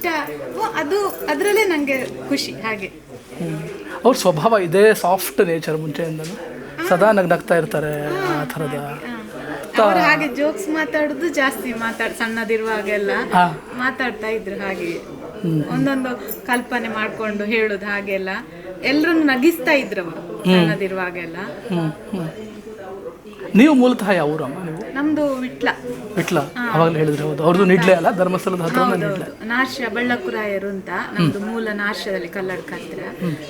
ಇಷ್ಟ ಅದು ಅದರಲ್ಲೇ ನನಗೆ ಖುಷಿ ಹಾಗೆ. ಅವ್ರ ಸ್ವಭಾವ ಇದೆ, ಸಾಫ್ಟ್ ನೇಚರ್ ಮುಂಚೆಯಿಂದಲೂ ಸದಾ ನಗ್ನಗ್ತಾ ಇರ್ತಾರೆ ಆ ಥರದ. ಅವರು ಹಾಗೆ ಜೋಕ್ಸ್ ಮಾತಾಡೋದು ಜಾಸ್ತಿ, ಸಣ್ಣದಿರುವಾಗೆಲ್ಲ ಮಾತಾಡ್ತಾ ಇದ್ರು ಹಾಗೆ, ಒಂದೊಂದು ಕಲ್ಪನೆ ಮಾಡ್ಕೊಂಡು ಹೇಳುದು ಹಾಗೆಲ್ಲ, ಎಲ್ಲರನ್ನು ನಗಿಸ್ತಾ ಇದ್ರು ಅವರು ಸಣ್ಣದಿರುವಾಗೆಲ್ಲ. ನೀವು ಮೂಲತಃ ಯಾವ ಊರಮ್ಮ? ನೀವು? ನಮ್ದು ವಿಟ್ಲ. ಅವಾಗಲೇ ಹೇಳಿದ್ರೆ ಹೌದು, ಅವ್ರದ್ದು ನಿಡ್ಲೆ ಅಲ್ಲ, ಧರ್ಮಸ್ಥಳದ ಹತ್ರ ನಿಡ್ಲೆ. ನಾಶ ಬಳ್ಳಕುರಾಯರು ಅಂತ ನಮ್ದು ಮೂಲ ನಾಶದಲ್ಲಿ ಕಲ್ಲಡ್ಕ ಹತ್ರ.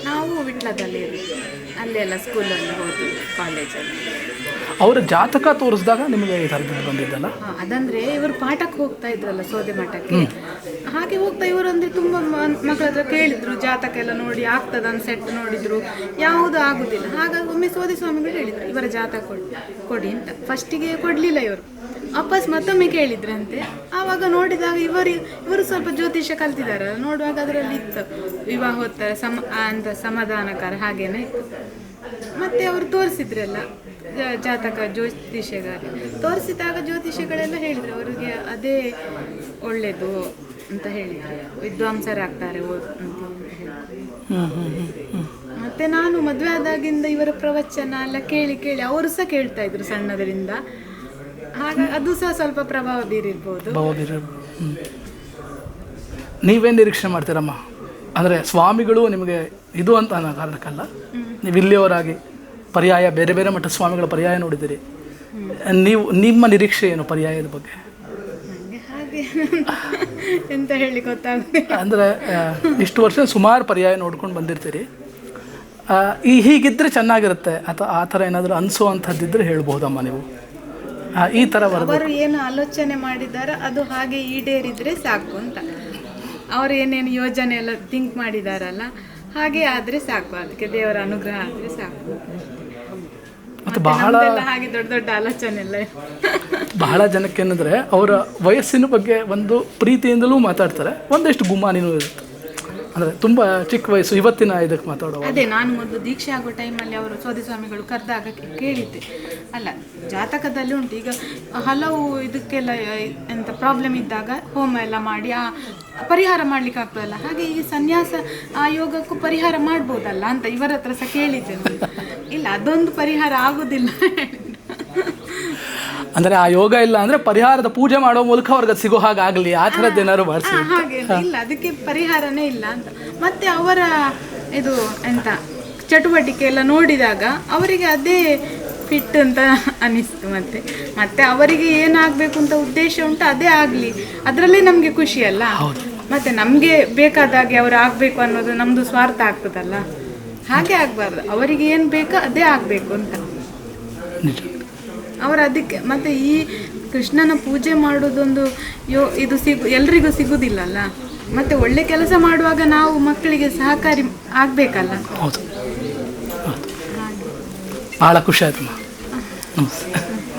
ನಾವು ವಿಟ್ಲದಲ್ಲಿ ಇರೋದು, ಅಲ್ಲೆಲ್ಲ ಸ್ಕೂಲಲ್ಲಿ ಹೋದ್ವಿ, ಕಾಲೇಜಲ್ಲಿ. ಅವರ ಜಾತಕ ತೋರಿಸಿದಾಗ ನಿಮಗೆ ಈ ಥರದ್ದು ಬಂದಿದ್ದಲ್ಲ? ಅದಂದ್ರೆ ಇವರು ಪಾಠಕ್ಕೆ ಹೋಗ್ತಾ ಇದ್ರಲ್ಲ, ಸೋದೆ ಮಠಕ್ಕೆ. ಹಾಗೆ ಹೋಗ್ತಾ ಇವರು ಅಂದ್ರೆ ತುಂಬಾ ಮಕ್ಕಳ ಹತ್ರ ಕೇಳಿದ್ರು, ಜಾತಕ ಎಲ್ಲ ನೋಡಿ ಆಗ್ತದ ಅಂತ ಸೆಟ್ ನೋಡಿದ್ರು, ಯಾವುದು ಆಗುದಿಲ್ಲ. ಹಾಗಾಗಿ ಒಮ್ಮೆ ಸೋದೆ ಸ್ವಾಮಿಗಳು ಹೇಳಿದ್ರು ಇವರ ಜಾತಕ ಕೊಡಿ ಅಂತ. ಫಸ್ಟಿಗೆ ಕೊಡ್ಲಿಲ್ಲ ಇವರು, ವಾಪಸ್ ಮತ್ತೊಮ್ಮೆ ಕೇಳಿದ್ರಂತೆ. ಆವಾಗ ನೋಡಿದಾಗ ಇವರು ಸ್ವಲ್ಪ ಜ್ಯೋತಿಷ್ಯ ಕಲ್ತಿದಾರಲ್ಲ, ನೋಡುವಾಗ ಅದರಲ್ಲಿ ಇತ್ತು ವಿವಾಹೋತ್ತರ ಅಂತ ಸಮಾಧಾನಕಾರ ಹಾಗೇನೆ ಇತ್ತು. ಮತ್ತೆ ಅವರು ತೋರಿಸಿದ್ರಲ್ಲ ಜಾತಕ, ಜ್ಯೋತಿಷ್ಯಗಾರ ತೋರಿಸಿದಾಗ ಜ್ಯೋತಿಷ್ಯಗಳೆಲ್ಲ ಹೇಳಿದ್ರು ಅವರಿಗೆ ಅದೇ ಒಳ್ಳೇದು ಅಂತ ಹೇಳಿದ್ರು, ವಿದ್ವಾಂಸರಾಗ್ತಾರೆ ಅಂತ ಹೇಳಿ. ಮತ್ತೆ ನಾನು ಮದುವೆ ಆದಾಗಿಂದ ಇವರ ಪ್ರವಚನ ಎಲ್ಲ ಕೇಳಿ ಕೇಳಿ ಅವರು ಸಹ ಕೇಳ್ತಾ ಇದ್ರು ಸಣ್ಣದರಿಂದ, ಹಾಗಾಗಿ ಅದು ಸಹ ಸ್ವಲ್ಪ ಪ್ರಭಾವ ಬೀರಿರ್ಬೋದು. ನೀವೇನು ನಿರೀಕ್ಷೆ ಮಾಡ್ತೀರಮ್ಮ? ಅಂದರೆ ಸ್ವಾಮಿಗಳು ನಿಮಗೆ ಇದು ಅಂತ ಅನ್ನೋ ಕಾರಣಕ್ಕಲ್ಲ, ನೀವು ಇಲ್ಲಿಯವರಾಗಿ ಪರ್ಯಾಯ ಬೇರೆ ಬೇರೆ ಮಠದ ಸ್ವಾಮಿಗಳ ಪರ್ಯಾಯ ನೋಡಿದ್ದೀರಿ, ನಿಮ್ಮ ನಿರೀಕ್ಷೆ ಏನು ಪರ್ಯಾಯದ ಬಗ್ಗೆ? ಹಾಗೆ ಎಂತ ಹೇಳಿ ಗೊತ್ತಾಗುತ್ತೆ. ಅಂದರೆ ಇಷ್ಟು ವರ್ಷ ಸುಮಾರು ಪರ್ಯಾಯ ನೋಡ್ಕೊಂಡು ಬಂದಿರ್ತೀರಿ, ಹೀಗಿದ್ದರೆ ಚೆನ್ನಾಗಿರುತ್ತೆ ಅಥವಾ ಆ ಥರ ಏನಾದರೂ ಅನಿಸೋವಂಥದ್ದಿದ್ದರೆ ಹೇಳ್ಬೋದಮ್ಮ ನೀವು? ಈ ಥರ ಅವರು ಏನು ಆಲೋಚನೆ ಮಾಡಿದಾರ ಅದು ಹಾಗೆ ಈಡೇರಿದ್ರೆ ಸಾಕು ಅಂತ, ಅವರು ಏನೇನು ಯೋಜನೆ ಎಲ್ಲ ಥಿಂಕ್ ಮಾಡಿದಾರಲ್ಲ ಹಾಗೆ ಆದರೆ ಸಾಕು, ಅದಕ್ಕೆ ದೇವರ ಅನುಗ್ರಹ ಆದರೆ ಸಾಕು. ಮತ್ತು ಬಹಳ ಹಾಗೆ ದೊಡ್ಡ ದೊಡ್ಡ ಆಲೋಚನೆ ಎಲ್ಲ ಬಹಳ ಜನಕ್ಕೆ ಏನಂದರೆ ಅವರ ವಯಸ್ಸಿನ ಬಗ್ಗೆ ಒಂದು ಪ್ರೀತಿಯಿಂದಲೂ ಮಾತಾಡ್ತಾರೆ, ಒಂದಷ್ಟು ಗುಮಾನಿನೂ ಇರುತ್ತೆ. ಅಂದರೆ ತುಂಬ ಚಿಕ್ಕ ವಯಸ್ಸು, ಇವತ್ತಿನ ಇದಕ್ಕೆ ಮಾತಾಡೋ. ಅದೇ ನಾನು ಮೊದಲು ದೀಕ್ಷೆ ಆಗೋ ಟೈಮಲ್ಲಿ ಅವರು ಸೋದೆ ಸ್ವಾಮಿಗಳು ಕರೆದಾಗ ಕೇಳಿದ್ದೆ, ಅಲ್ಲ ಜಾತಕದಲ್ಲಿ ಉಂಟು ಈಗ ಹಲವು ಇದಕ್ಕೆಲ್ಲ ಎಂತ ಪ್ರಾಬ್ಲಮ್ ಇದ್ದಾಗ ಹೋಮ ಎಲ್ಲ ಮಾಡಿ ಆ ಪರಿಹಾರ ಮಾಡ್ಲಿಕ್ಕೆ ಆಗ್ತದಲ್ಲ, ಹಾಗೆ ಈ ಸನ್ಯಾಸ ಆ ಯೋಗಕ್ಕೂ ಪರಿಹಾರ ಮಾಡ್ಬೋದಲ್ಲ ಅಂತ ಇವರ ಹತ್ರ ಸಹ ಕೇಳಿದ್ದೆ ನಾನು. ಇಲ್ಲ ಅದೊಂದು ಪರಿಹಾರ ಆಗೋದಿಲ್ಲ. ಅಂದರೆ ಆ ಯೋಗ ಇಲ್ಲ ಅಂದರೆ ಪರಿಹಾರದ ಪೂಜೆ ಮಾಡೋ ಮೂಲಕ ಅವ್ರಿಗೆ ಸಿಗೋ ಹಾಗಾಗಲಿ, ಆ ಥರದ್ದು ಏನಾದ್ರು ಮಾಡಿಸಿ. ಹಾಗೆ ಇಲ್ಲ, ಅದಕ್ಕೆ ಪರಿಹಾರನೇ ಇಲ್ಲ ಅಂತ. ಮತ್ತೆ ಅವರ ಇದು ಎಂತ ಚಟುವಟಿಕೆ ಎಲ್ಲ ನೋಡಿದಾಗ ಅವರಿಗೆ ಅದೇ ಫಿಟ್ ಅಂತ ಅನಿಸ್ತು. ಮತ್ತೆ ಅವರಿಗೆ ಏನಾಗಬೇಕು ಅಂತ ಉದ್ದೇಶ ಉಂಟು ಅದೇ ಆಗಲಿ, ಅದರಲ್ಲೇ ನಮಗೆ ಖುಷಿ ಅಲ್ಲ. ಮತ್ತೆ ನಮಗೆ ಬೇಕಾದಾಗೆ ಅವರು ಆಗಬೇಕು ಅನ್ನೋದು ನಮ್ಮದು ಸ್ವಾರ್ಥ ಆಗ್ತದಲ್ಲ, ಹಾಗೆ ಆಗಬಾರ್ದು. ಅವರಿಗೆ ಏನು ಬೇಕೋ ಅದೇ ಆಗಬೇಕು ಅಂತ ಅವರು ಅದಕ್ಕೆ. ಮತ್ತು ಈ ಕೃಷ್ಣನ ಪೂಜೆ ಮಾಡೋದೊಂದು ಇದು ಎಲ್ರಿಗೂ ಸಿಗುವುದಿಲ್ಲಲ್ಲ. ಮತ್ತು ಒಳ್ಳೆ ಕೆಲಸ ಮಾಡುವಾಗ ನಾವು ಮಕ್ಕಳಿಗೆ ಸಹಕಾರಿ ಆಗಬೇಕಲ್ಲ. ಹೌದು, ಭಾಳ ಖುಷಿ ಆಯ್ತು. ನಮಸ್ತೆ.